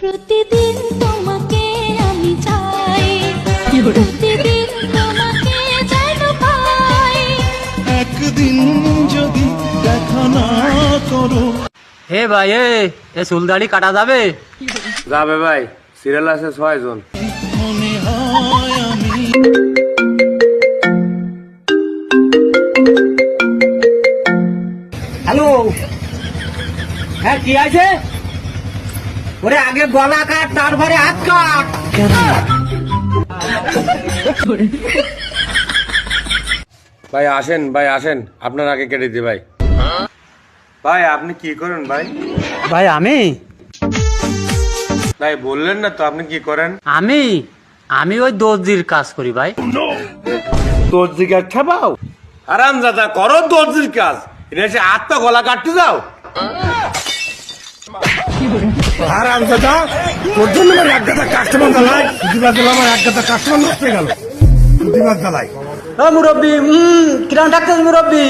প্রতিদিন তোমাকে আমি চাই, প্রতিদিন তোমাকে যেন পাই। একদিন যদি দেখা না করো। হে ভাই এ চুল দাড়ি কাটা যাবে? যাবে ভাই, সিরিয়াল আছে 6 জন। মনে হয় আমি হ্যালো, হ্যাঁ কি আছে? ওরে আগে গলা কাট, তারপরে হাত কাট। ভাই আসেন, ভাই আসেন, আপনার আগে কেটে দি ভাই। ভাই আপনি কি করেন ভাই? ভাই ভাই বললেন না তো আপনি কি করেন? আমি ওই দর্জির কাজ করি ভাই। দর্জি কাজ ছাপাও? আরাম দাদা করো দর্জির কাজ, এটা এসে আত্মা গলা কাটতে যাও। আরাম দাদা তোর জন্য আমার এক গাদা কাস্টমার জ্বালাই, প্রতিবার দিলাম আমার এক গাদা কাস্টমার নষ্ট হয়ে গেল, প্রতিবার জ্বালাই। মুরব্বী কিরাম ডাক্তার মুরব্বী।